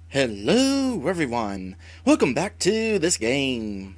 Hello everyone! Welcome back to this game.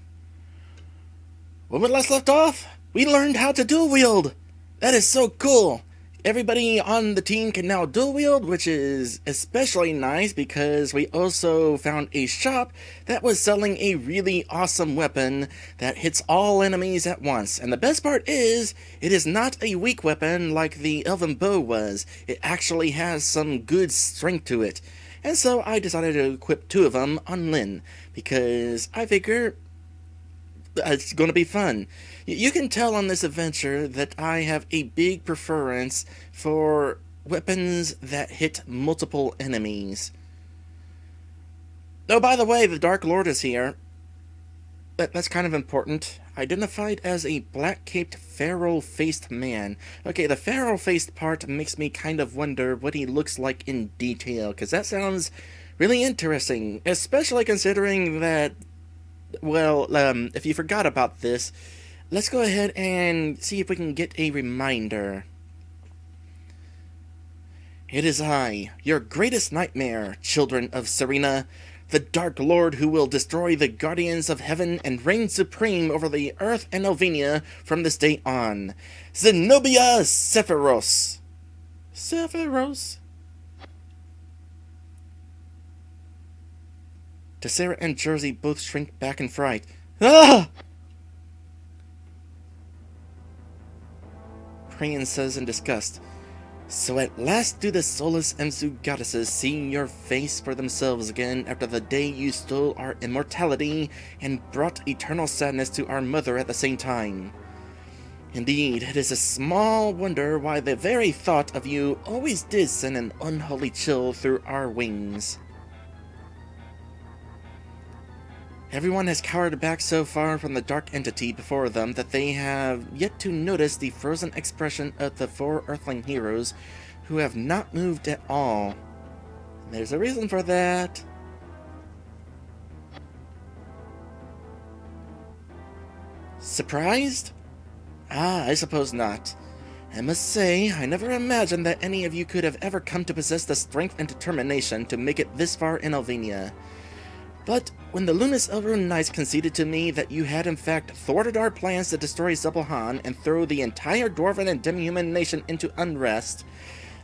When we last left off, we learned how to dual wield! That is so cool! Everybody on the team can now dual wield, which is especially nice because we also found a shop that was selling a really awesome weapon that hits all enemies at once. And the best part is, it is not a weak weapon like the Elven Bow was. It actually has some good strength to it. And so I decided to equip two of them on Lynn, because I figure it's going to be fun. You can tell on this adventure that I have a big preference for weapons that hit multiple enemies. Oh, by the way, the Dark Lord is here. That's kind of important. Identified as a black-caped, feral-faced man. Okay, the feral-faced part makes me kind of wonder what he looks like in detail, because that sounds really interesting, especially considering that, well, if you forgot about this, let's go ahead and see if we can get a reminder. It is I, your greatest nightmare, children of Serena, the Dark Lord who will destroy the guardians of heaven and reign supreme over the earth and Elvenia from this day on. Zenobia Sephiros. Sephiros. Tessera and Jersey both shrink back in fright. Ah! Crayon says in disgust. So at last do the soulless Emsu goddesses see your face for themselves again after the day you stole our immortality and brought eternal sadness to our mother at the same time. Indeed, it is a small wonder why the very thought of you always did send an unholy chill through our wings. Everyone has cowered back so far from the dark entity before them that they have yet to notice the frozen expression of the four Earthling heroes who have not moved at all. There's a reason for that. Surprised? Ah, I suppose not. I must say, I never imagined that any of you could have ever come to possess the strength and determination to make it this far in Elvenia. But when the Lunas Elrune Knights conceded to me that you had in fact thwarted our plans to destroy Zebelhan and throw the entire Dwarven and Demi-Human nation into unrest,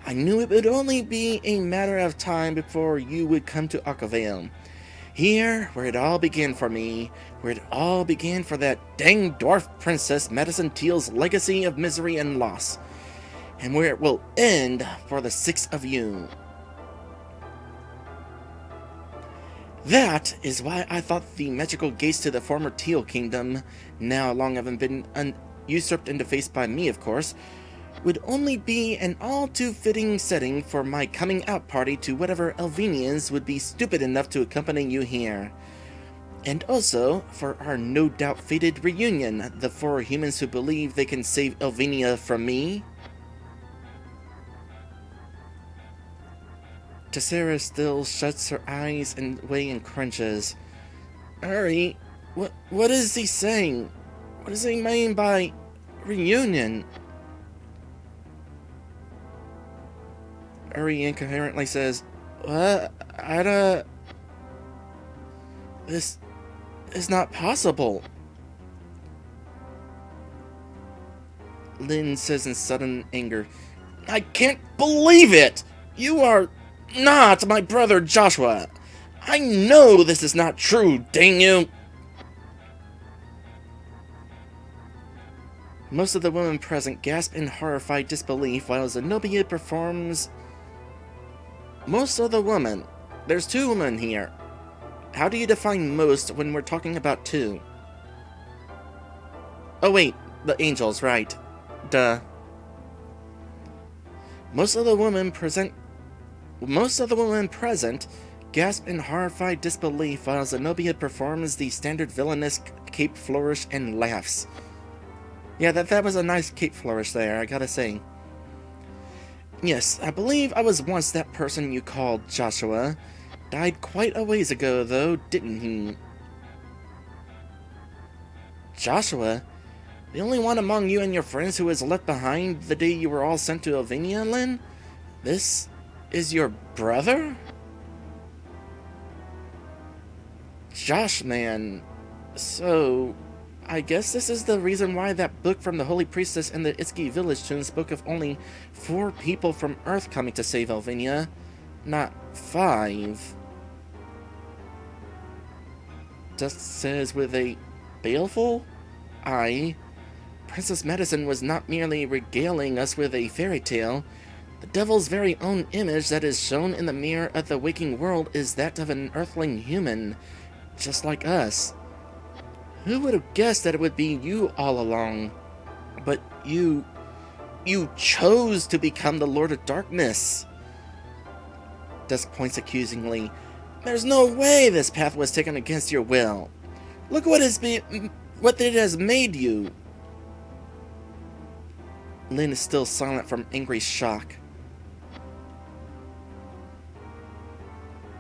I knew it would only be a matter of time before you would come to Akavale. Here, where it all began for me, where it all began for that dang dwarf princess Madison Teal's legacy of misery and loss, and where it will end for the six of you. That is why I thought the magical gates to the former Teal Kingdom, now long having been usurped and defaced by me, of course, would only be an all-too-fitting setting for my coming-out party to whatever Elvenians would be stupid enough to accompany you here. And also, for our no-doubt fated reunion, the four humans who believe they can save Elvenia from me. Tessera still shuts her eyes away and crunches. Uri, what is he saying? What does he mean by reunion? Uri incoherently says, What? This is not possible. Lynn says in sudden anger, I can't believe it! You are not my brother Joshua! I know this is not true, dang you! Most of the women present gasp in horrified disbelief while Zenobia performs... Most of the women. There's two women here. How do you define most when we're talking about two? Oh wait, the angels, right. Duh. Most of the women present gasp in horrified disbelief while Zenobia performs the standard villainous cape flourish and laughs. Yeah, that was a nice cape flourish there, I gotta say. Yes, I believe I was once that person you called Joshua. Died quite a ways ago, though, didn't he? Joshua? The only one among you and your friends who was left behind the day you were all sent to Elvenia, Lynn? This is your brother? Josh man. So, I guess this is the reason why that book from the Holy Priestess and the Itsuki village tune spoke of only 4 people from Earth coming to save Elvinia, not 5. Just says with a baleful eye, Princess Medicine was not merely regaling us with a fairy tale. The devil's very own image that is shown in the mirror of the waking world is that of an earthling human, just like us. Who would have guessed that it would be you all along? But you chose to become the Lord of Darkness. Dusk points accusingly. There's no way this path was taken against your will. Look what it has made you. Lynn is still silent from angry shock.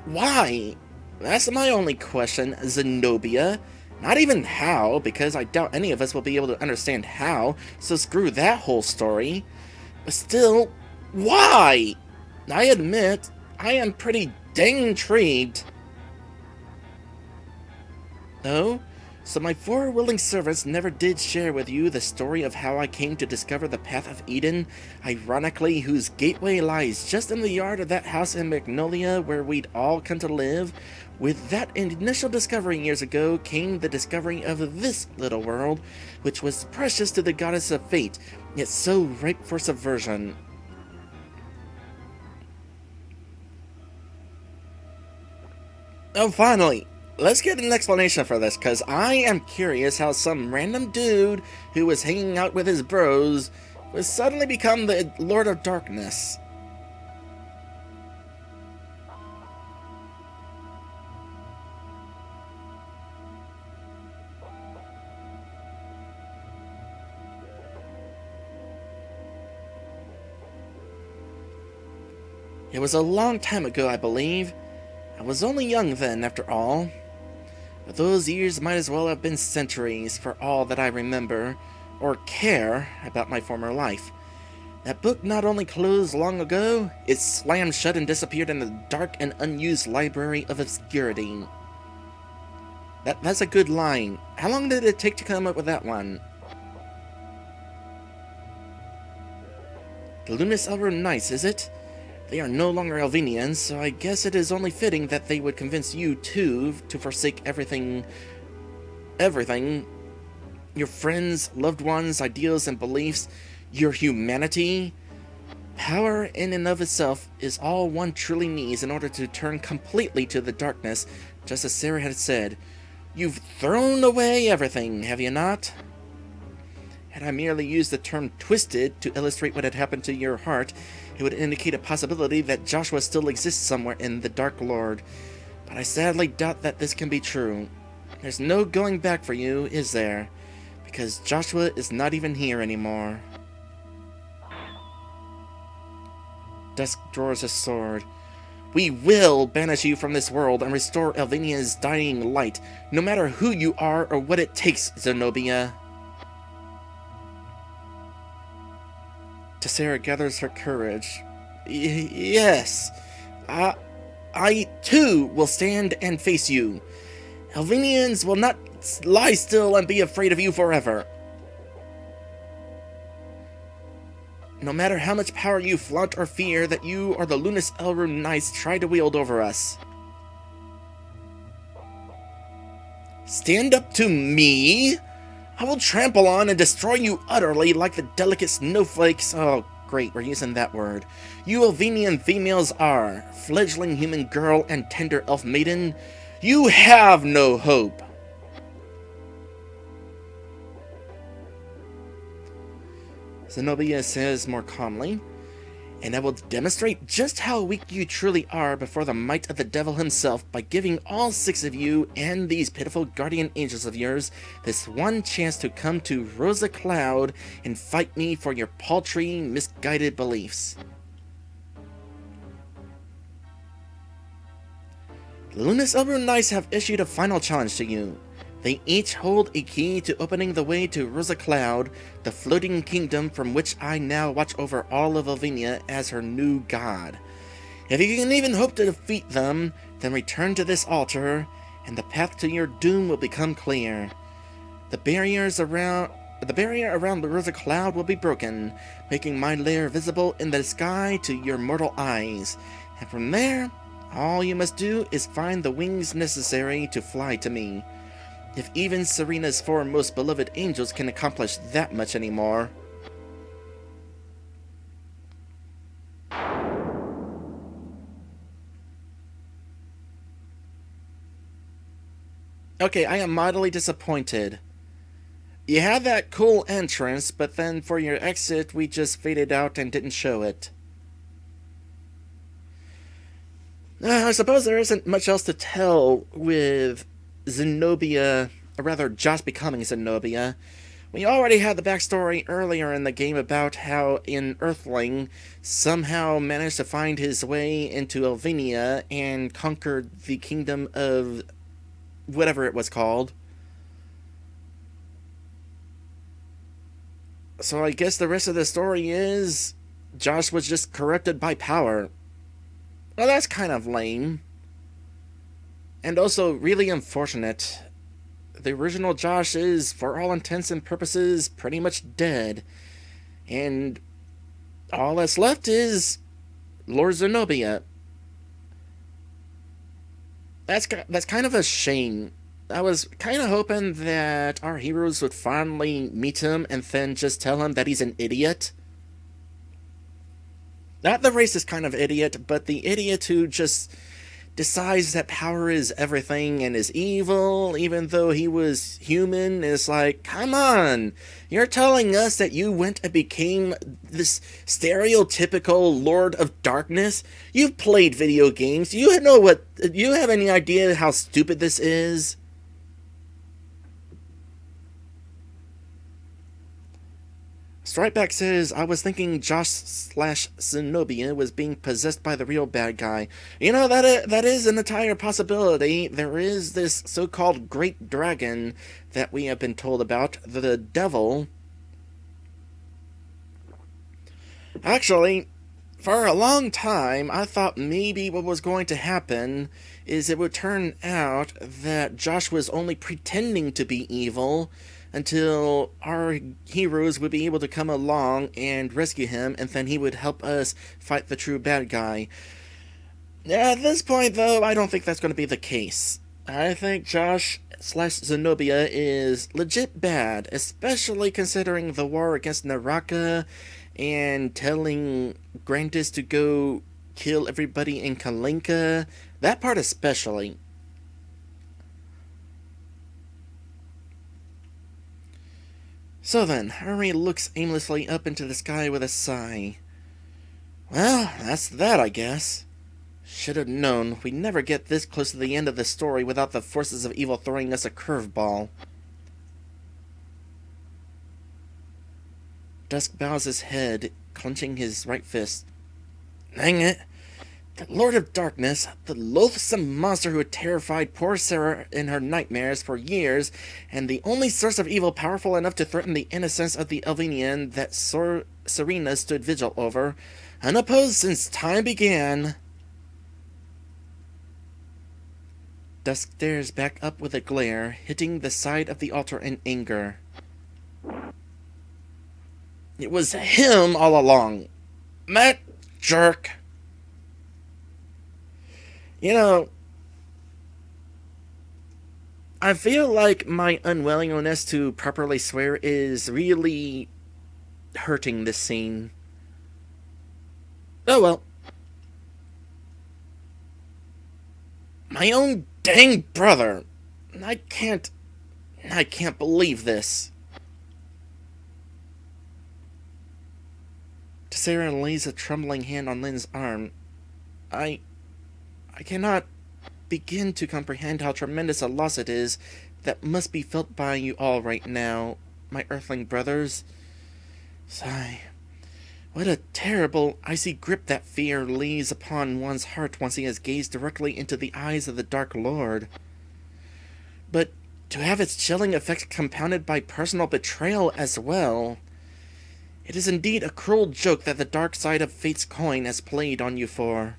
Why? That's my only question, Zenobia. Not even how, because I doubt any of us will be able to understand how, so screw that whole story. But still, why? I admit, I am pretty dang intrigued. No? So my 4 willing servants never did share with you the story of how I came to discover the Path of Eden, ironically whose gateway lies just in the yard of that house in Magnolia where we'd all come to live. With that initial discovery years ago came the discovery of this little world, which was precious to the goddess of fate, yet so ripe for subversion. Oh, finally! Let's get an explanation for this, because I am curious how some random dude who was hanging out with his bros was suddenly become the Lord of Darkness. It was a long time ago, I believe. I was only young then, after all. But those years might as well have been centuries, for all that I remember, or care, about my former life. That book not only closed long ago, it slammed shut and disappeared in the dark and unused library of obscurity. That's a good line. How long did it take to come up with that one? The Luminous Elder Knights, is it? They are no longer Elvinians, so I guess it is only fitting that they would convince you, too, to forsake everything. Your friends, loved ones, ideals, and beliefs. Your humanity. Power in and of itself is all one truly needs in order to turn completely to the darkness, just as Sarah had said. You've thrown away everything, have you not? Had I merely used the term twisted to illustrate what had happened to your heart, it would indicate a possibility that Joshua still exists somewhere in the Dark Lord. But I sadly doubt that this can be true. There's no going back for you, is there? Because Joshua is not even here anymore. Dusk draws his sword. We will banish you from this world and restore Elvinia's dying light, no matter who you are or what it takes, Zenobia. Tessera gathers her courage. Yes. I too will stand and face you. Elvinians will not lie still and be afraid of you forever. No matter how much power you flaunt or fear that you or the Luminous Elder Knights try to wield over us. Stand up to me? I will trample on and destroy you utterly like the delicate snowflakes. Oh, great, we're using that word. You Elvinian females are, fledgling human girl and tender elf maiden. You have no hope. Zenobia says more calmly, and I will demonstrate just how weak you truly are before the might of the devil himself by giving all 6 of you and these pitiful guardian angels of yours this one chance to come to Rosa Cloud and fight me for your paltry, misguided beliefs. The Luminous Elder Knights have issued a final challenge to you. They each hold a key to opening the way to Rosa Cloud, the floating kingdom from which I now watch over all of Elvinia as her new god. If you can even hope to defeat them, then return to this altar, and the path to your doom will become clear. The barrier around the Rosa Cloud will be broken, making my lair visible in the sky to your mortal eyes. And from there, all you must do is find the wings necessary to fly to me. If even Serena's four most beloved angels can accomplish that much anymore. Okay, I am mightily disappointed. You had that cool entrance, but then for your exit, we just faded out and didn't show it. I suppose there isn't much else to tell with Zenobia, or rather Josh becoming Zenobia. We already had the backstory earlier in the game about how an Earthling somehow managed to find his way into Elvenia and conquered the kingdom of whatever it was called. So I guess the rest of the story is Josh was just corrupted by power. Well, that's kind of lame. And also really unfortunate. The original Josh is, for all intents and purposes, pretty much dead. And all that's left is Lord Zenobia. That's kind of a shame. I was kind of hoping that our heroes would finally meet him and then just tell him that he's an idiot. Not the racist kind of idiot, but the idiot who just decides that power is everything and is evil, even though he was human. Is like, come on, you're telling us that you went and became this stereotypical Lord of Darkness? You've played video games. You have any idea how stupid this is? Stripeback says, I was thinking Josh/Zenobia was being possessed by the real bad guy. You know, that is an entire possibility. There is this so-called great dragon that we have been told about, the devil. Actually, for a long time, I thought maybe what was going to happen is it would turn out that Josh was only pretending to be evil, until our heroes would be able to come along and rescue him, and then he would help us fight the true bad guy. At this point, though, I don't think that's going to be the case. I think Josh/Zenobia is legit bad, especially considering the war against Naraka and telling Grandis to go kill everybody in Kalinka. That part especially. So then, Harry looks aimlessly up into the sky with a sigh. Well, that's that, I guess. Should have known we'd never get this close to the end of the story without the forces of evil throwing us a curveball. Dusk bows his head, clenching his right fist. Dang it! The Lord of Darkness, the loathsome monster who had terrified poor Sarah in her nightmares for years, and the only source of evil powerful enough to threaten the innocence of the Elvenian that Serena stood vigil over, unopposed since time began. Dusk stares back up with a glare, hitting the side of the altar in anger. It was him all along. That jerk. You know, I feel like my unwillingness to properly swear is really hurting this scene. Oh well. My own dang brother. I can't believe this. Tessera lays a trembling hand on Lynn's arm. I cannot begin to comprehend how tremendous a loss it is that must be felt by you all right now, my earthling brothers. Sigh. What a terrible, icy grip that fear lays upon one's heart once he has gazed directly into the eyes of the Dark Lord. But to have its chilling effects compounded by personal betrayal as well. It is indeed a cruel joke that the dark side of fate's coin has played on you for.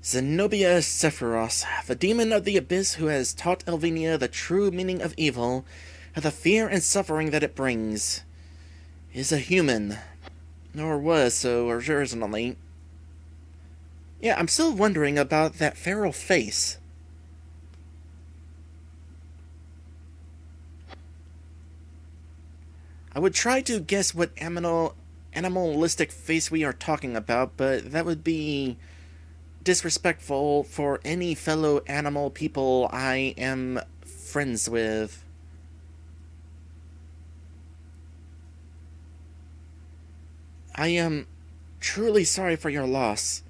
Zenobia Sephiros, the demon of the abyss who has taught Elvenia the true meaning of evil, and the fear and suffering that it brings, is a human. Or was so originally. Yeah, I'm still wondering about that feral face. I would try to guess what animalistic face we are talking about, but that would be disrespectful for any fellow animal people I am friends with. I am truly sorry for your loss.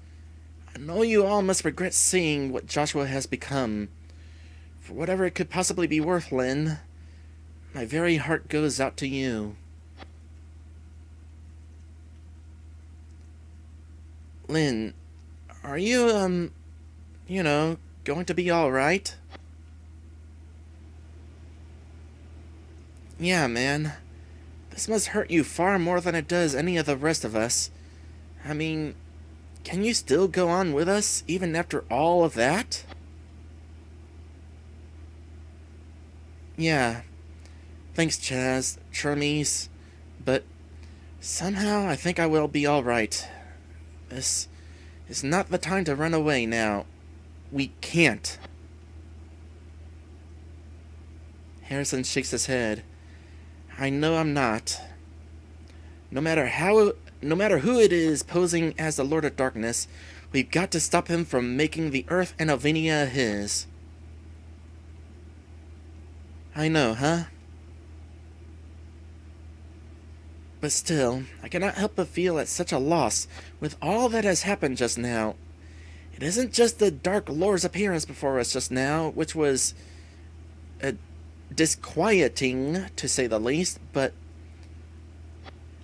I know you all must regret seeing what Joshua has become. For whatever it could possibly be worth, Lynn, my very heart goes out to you. Lynn, are you, going to be alright? Yeah, man. This must hurt you far more than it does any of the rest of us. I mean, can you still go on with us, even after all of that? Yeah. Thanks, Chaz, Charmise. But somehow I think I will be alright. This is not the time to run away now. We can't. Harrison shakes his head. I know I'm not. No matter who it is posing as the Lord of Darkness, we've got to stop him from making the Earth and Elvenia his. I know, huh? But still, I cannot help but feel at such a loss with all that has happened just now. It isn't just the Dark Lord's appearance before us just now, which was disquieting, to say the least, but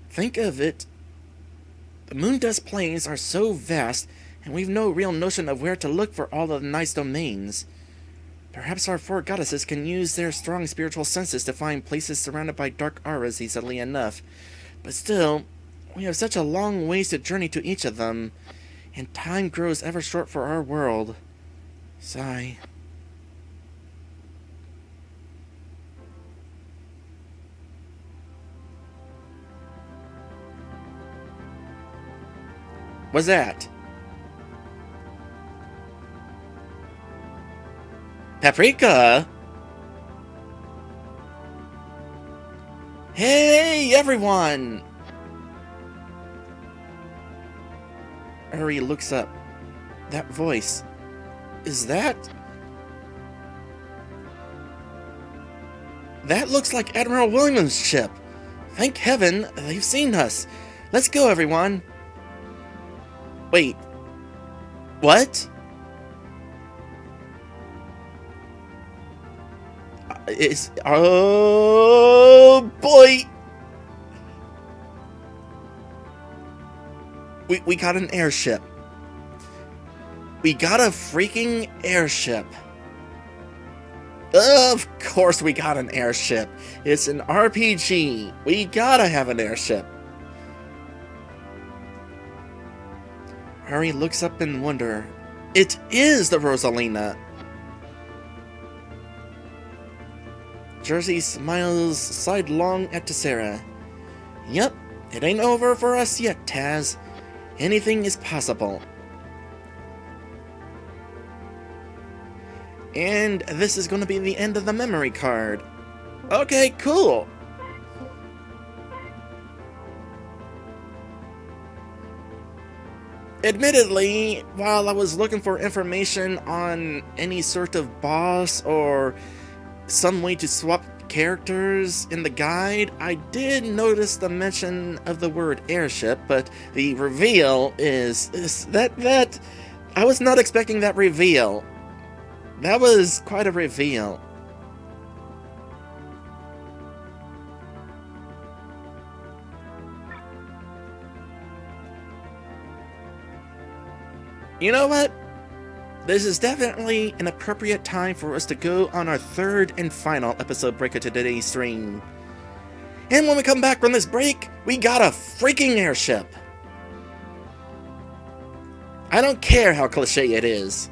think of it. The Moondust Plains are so vast, and we've no real notion of where to look for all of the nice domains. Perhaps our four goddesses can use their strong spiritual senses to find places surrounded by dark auras easily enough. But still, we have such a long ways to journey to each of them, and time grows ever short for our world. Sigh. What's that? Paprika? Hey, everyone! Uri looks up. That voice. Is that... That looks like Admiral Williams' ship. Thank heaven, they've seen us. Let's go, everyone. Wait. What? Oh boy! We got an airship. We got a freaking airship. Of course we got an airship. It's an RPG. We gotta have an airship. Harry looks up in wonder. It is the Rosalina. Jersey smiles sidelong at Tessera. Yep, it ain't over for us yet, Taz. Anything is possible. And this is going to be the end of the memory card. Okay, cool. Admittedly, while I was looking for information on any sort of boss or some way to swap characters in the guide, I did notice the mention of the word airship, but the reveal is that I was not expecting that reveal. That was quite a reveal. You know what? This is definitely an appropriate time for us to go on our third and final episode break of today's stream. And when we come back from this break, we got a freaking airship. I don't care how cliche it is.